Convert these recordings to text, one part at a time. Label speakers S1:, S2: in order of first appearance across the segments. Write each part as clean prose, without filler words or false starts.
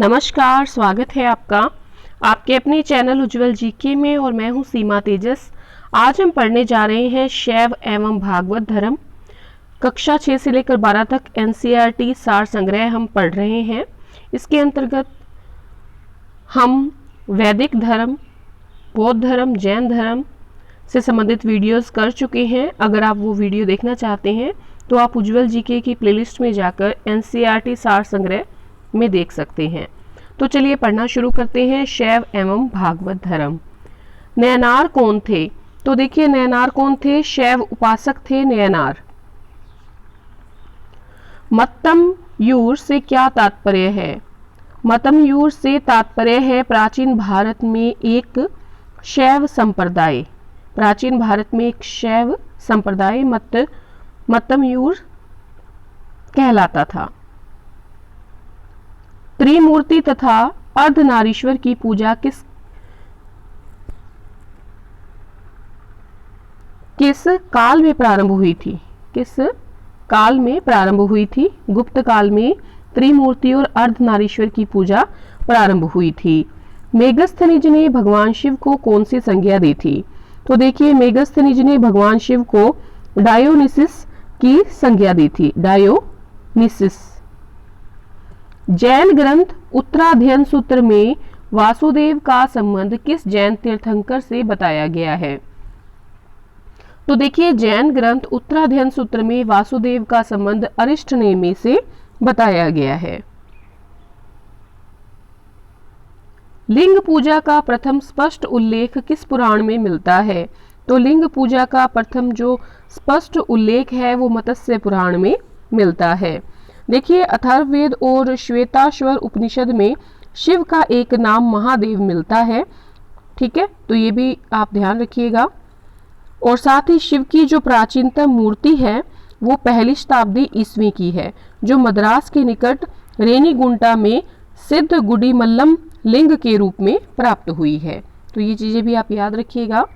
S1: नमस्कार, स्वागत है आपका आपके अपने चैनल उज्जवल जीके में और मैं हूं सीमा तेजस। आज हम पढ़ने जा रहे हैं शैव एवं भागवत धर्म। कक्षा 6 से लेकर 12 तक एनसीईआरटी सार संग्रह हम पढ़ रहे हैं। इसके अंतर्गत हम वैदिक धर्म, बौद्ध धर्म, जैन धर्म से संबंधित वीडियोस कर चुके हैं। अगर आप वो वीडियो देखना चाहते हैं तो आप उज्जवल जीके की प्लेलिस्ट में जाकर एनसीईआरटी सार संग्रह में देख सकते हैं। तो चलिए पढ़ना शुरू करते हैं। शैव एवं भागवत धर्म। नयनार कौन थे? तो देखिए नयनार कौन थे? शैव उपासक थे नयनार। मत्तम यूर से क्या तात्पर्य है? मतम यूर से तात्पर्य है प्राचीन भारत में एक शैव संप्रदाय। प्राचीन भारत में एक शैव संप्रदाय मतम यूर कहलाता था। त्रिमूर्ति तथा अर्धनारीश्वर की पूजा किस काल में प्रारंभ हुई थी? किस काल में प्रारंभ हुई थी? गुप्त काल में त्रिमूर्ति और अर्धनारीश्वर की पूजा प्रारंभ हुई थी। मेगस्थनिज ने भगवान शिव को कौन सी संज्ञा दी थी? तो देखिए मेगस्थनिज ने भगवान शिव को डायोनिसिस की संज्ञा दी थी। डायोनिसिस। जैन ग्रंथ उत्तराध्ययन सूत्र में वासुदेव का संबंध किस जैन तीर्थंकर से बताया गया है? तो देखिए जैन ग्रंथ उत्तराध्ययन सूत्र में वासुदेव का संबंध अरिष्टनेमि से बताया गया है। लिंग पूजा का प्रथम स्पष्ट उल्लेख किस पुराण में मिलता है? तो लिंग पूजा का प्रथम जो स्पष्ट उल्लेख है वो मत्स्य पुराण में मिलता है। देखिए अथर्ववेद और श्वेताश्वर उपनिषद में शिव का एक नाम महादेव मिलता है। ठीक है, तो ये भी आप ध्यान रखिएगा। और साथ ही शिव की जो प्राचीनतम मूर्ति है वो पहली शताब्दी ईस्वी की है, जो मद्रास के निकट रेनीगुंटा में सिद्ध गुडीमल्लम लिंग के रूप में प्राप्त हुई है। तो ये चीजें भी आप याद रखिएगा।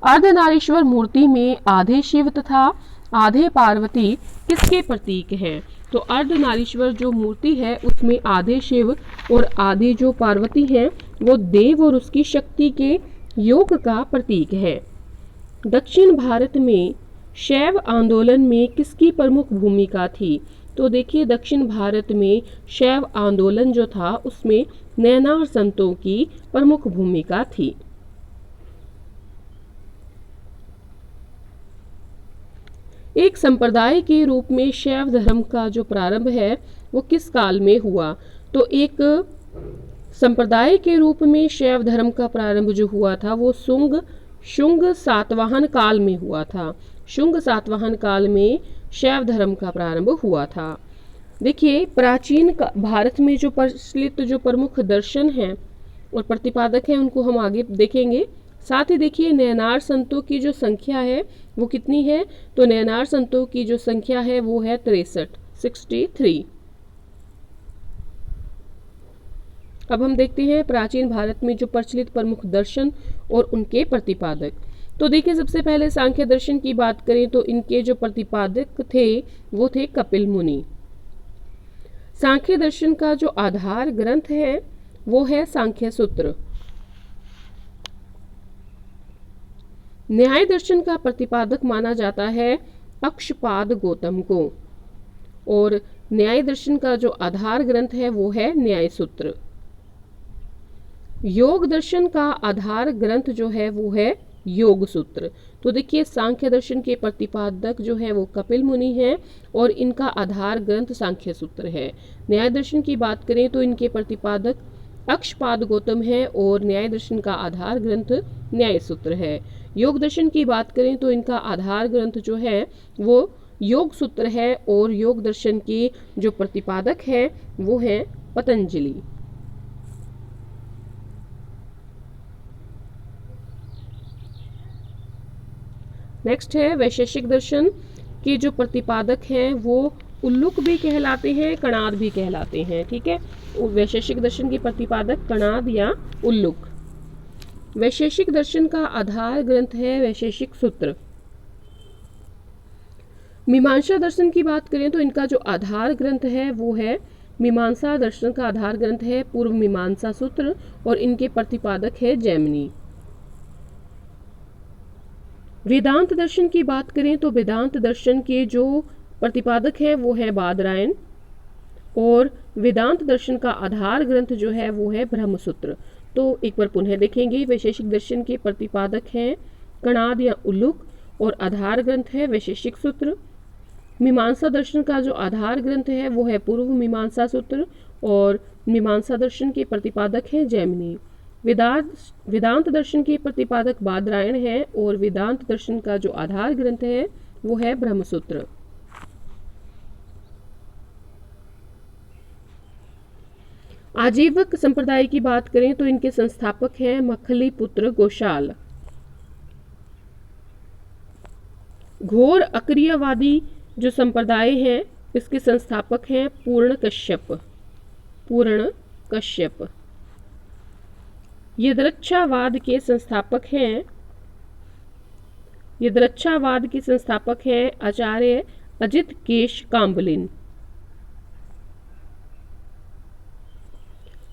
S1: अर्धनारीश्वर मूर्ति में आधे शिव तथा आधे पार्वती किसके प्रतीक हैं? तो अर्धनारीश्वर जो मूर्ति है उसमें आधे शिव और आधे जो पार्वती हैं वो देव और उसकी शक्ति के योग का प्रतीक है। दक्षिण भारत में शैव आंदोलन में किसकी प्रमुख भूमिका थी? तो देखिए दक्षिण भारत में शैव आंदोलन जो था उसमें नयनार संतों की प्रमुख भूमिका थी। एक संप्रदाय के रूप में शैव धर्म का जो प्रारंभ है वो किस काल में हुआ? तो एक संप्रदाय के रूप में शैव धर्म का प्रारंभ जो हुआ था वो शुंग सातवाहन काल में हुआ था। शुंग सातवाहन काल में शैव धर्म का प्रारंभ हुआ था। देखिए प्राचीन भारत में जो प्रचलित जो प्रमुख दर्शन हैं और प्रतिपादक हैं उनको हम आगे देखेंगे। साथ ही देखिए नयनार संतों की जो संख्या है वो कितनी है? तो नयनार संतों की जो संख्या है वो है 63। अब हम देखते हैं प्राचीन भारत में जो प्रचलित प्रमुख दर्शन और उनके प्रतिपादक। तो देखिए सबसे पहले सांख्य दर्शन की बात करें तो इनके जो प्रतिपादक थे वो थे कपिल मुनि। सांख्य दर्शन का जो आधार ग्रंथ है वो है सांख्य सूत्र। न्याय दर्शन का प्रतिपादक माना जाता है अक्षपाद गौतम को और न्याय दर्शन का जो आधार ग्रंथ है वो है न्याय सूत्र। योग दर्शन का आधार ग्रंथ जो है वो है योग सूत्र। तो देखिए सांख्य दर्शन के प्रतिपादक जो है वो कपिल मुनि हैं और इनका आधार ग्रंथ सांख्य सूत्र है। न्याय दर्शन की बात करें तो इनके प्रतिपादक अक्षपाद गौतम है और न्याय दर्शन का आधार ग्रंथ न्याय सूत्र है। योग दर्शन की बात करें तो इनका आधार ग्रंथ जो है वो योग सूत्र है और योग दर्शन के जो प्रतिपादक है वो है पतंजलि। नेक्स्ट है वैशेषिक दर्शन के जो प्रतिपादक हैं वो उल्लुक भी कहलाते हैं, कणाद भी कहलाते हैं। ठीक है, वैशेषिक दर्शन के प्रतिपादक कणाद या उल्लुक। वैशेषिक दर्शन का आधार ग्रंथ है वैशेषिक सूत्र। मीमांसा दर्शन की बात करें तो इनका जो आधार ग्रंथ है वो है मीमांसा दर्शन का आधार ग्रंथ है पूर्व मीमांसा सूत्र और इनके प्रतिपादक है जैमिनी। वेदांत दर्शन की बात करें तो वेदांत दर्शन के जो प्रतिपादक है वो है बादरायण और वेदांत दर्शन का आधार ग्रंथ जो है वो है ब्रह्मसूत्र। तो एक बार पुनः देखेंगे, वैशेषिक दर्शन के प्रतिपादक हैं कणाद या उल्लुक और आधार ग्रंथ है वैशेषिक सूत्र। मीमांसा दर्शन का जो आधार ग्रंथ है वो है पूर्व मीमांसा सूत्र और मीमांसा दर्शन के प्रतिपादक हैं जैमिनी। वेदांत दर्शन के प्रतिपादक बादरायण है और वेदांत दर्शन का जो आधार ग्रंथ है वो है ब्रह्मसूत्र। आजीवक संप्रदाय की बात करें तो इनके संस्थापक हैं मखली पुत्र गोशाल। घोर अक्रियवादी जो संप्रदाय है इसके संस्थापक हैं पूर्ण कश्यप। यदृच्छावाद के संस्थापक हैं आचार्य अजित केश काम्बलिन।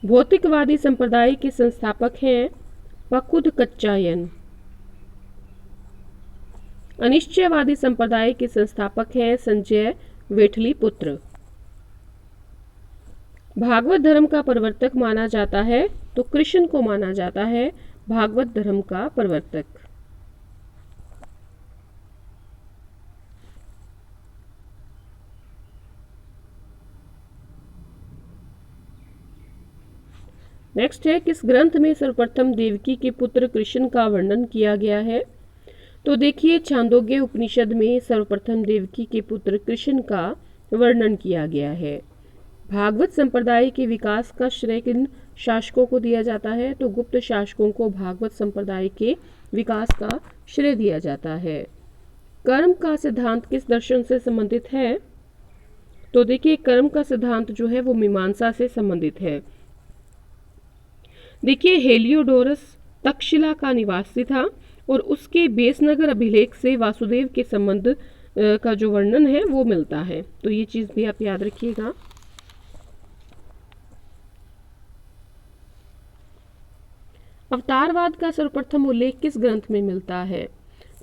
S1: भौतिकवादी संप्रदाय के संस्थापक हैं पकुद कच्चायन। अनिश्चयवादी संप्रदाय के संस्थापक हैं संजय वेठली पुत्र। भागवत धर्म का प्रवर्तक माना जाता है तो कृष्ण को माना जाता है भागवत धर्म का प्रवर्तक। नेक्स्ट है, किस ग्रंथ में सर्वप्रथम देवकी के पुत्र कृष्ण का वर्णन किया गया है? तो देखिए, छांदोग्य उपनिषद में सर्वप्रथम देवकी के पुत्र कृष्ण का वर्णन किया गया है। भागवत संप्रदाय के विकास का श्रेय किन शासकों को दिया जाता है? तो गुप्त शासकों को भागवत संप्रदाय के विकास का श्रेय दिया जाता है। कर्म का सिद्धांत किस दर्शन से संबंधित है? तो देखिए, कर्म का सिद्धांत जो है वो मीमांसा से संबंधित है। देखिए, हेलियोडोरस तक्षशिला का निवासी था और उसके बेसनगर अभिलेख से वासुदेव के संबंध का जो वर्णन है वो मिलता है। तो ये चीज भी आप याद रखिएगा। अवतारवाद का सर्वप्रथम उल्लेख किस ग्रंथ में मिलता है?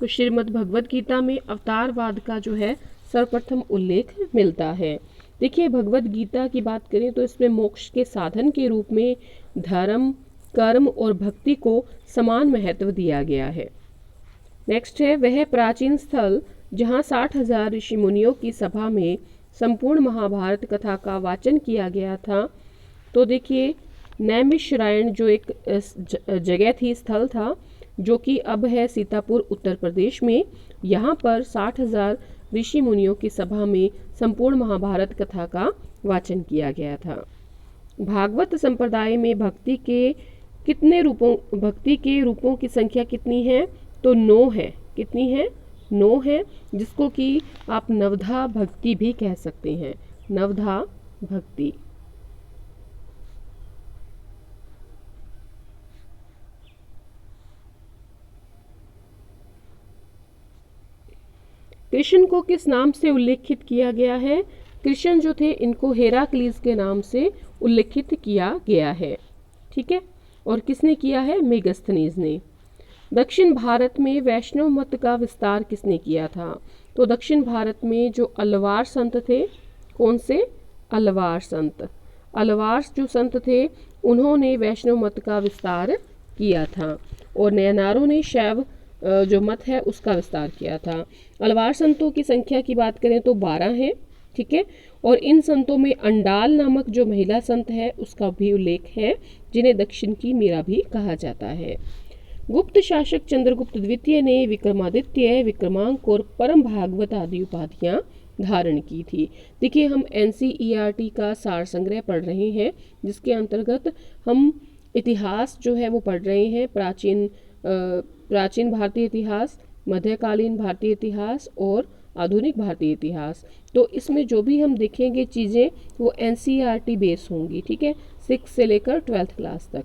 S1: तो श्रीमद् भगवद गीता में अवतारवाद का जो है सर्वप्रथम उल्लेख मिलता है। देखिए, भगवद गीता की बात करें तो इसमें मोक्ष के साधन के रूप में धर्म, कर्म और भक्ति को समान महत्व दिया गया है। नेक्स्ट है, वह प्राचीन स्थल जहाँ 60,000 ऋषि मुनियों की सभा में संपूर्ण महाभारत कथा का वाचन किया गया था। तो देखिए, नैमिषारण्य जो एक जगह थी, स्थल था, जो कि अब है सीतापुर उत्तर प्रदेश में। यहाँ पर 60,000 ऋषि मुनियों की सभा में संपूर्ण महाभारत कथा का वाचन किया गया था। भागवत संप्रदाय में भक्ति के रूपों की संख्या कितनी है? तो 9 है। कितनी है? 9 है, जिसको कि आप नवधा भक्ति भी कह सकते हैं। नवधा भक्ति। कृष्ण को किस नाम से उल्लेखित किया गया है? कृष्ण जो थे इनको हेराक्लीस के नाम से उल्लेखित किया गया है। ठीक है, और किसने किया है? मेगस्थनीज ने। दक्षिण भारत में वैष्णव मत का विस्तार किसने किया था? तो दक्षिण भारत में जो अलवार संत थे, कौन से? अलवार संत। अलवार जो संत थे उन्होंने वैष्णव मत का विस्तार किया था और नयनारों ने शैव जो मत है उसका विस्तार किया था। अलवार संतों की संख्या की बात करें तो 12 है। ठीक है, और इन संतों में अंडाल नामक जो महिला संत है उसका भी उल्लेख है, जिन्हें दक्षिण की मीरा भी कहा जाता है। गुप्त शासक चंद्रगुप्त द्वितीय ने विक्रमादित्य, विक्रमांक और परम भागवत आदि उपाधियां धारण की थी। देखिए, हम NCERT का सार संग्रह पढ़ रहे हैं, जिसके अंतर्गत हम इतिहास जो है वो पढ़ रहे हैं। प्राचीन भारतीय इतिहास, मध्यकालीन भारतीय इतिहास और आधुनिक भारतीय इतिहास। तो इसमें जो भी हम देखेंगे चीज़ें वो NCERT बेस होंगी। ठीक है, 6 से लेकर 12th क्लास तक।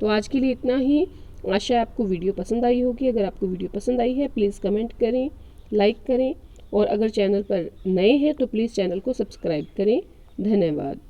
S1: तो आज के लिए इतना ही। आशा है आपको वीडियो पसंद आई होगी। अगर आपको वीडियो पसंद आई है प्लीज़ कमेंट करें, लाइक करें और अगर चैनल पर नए हैं तो प्लीज़ चैनल को सब्सक्राइब करें। धन्यवाद।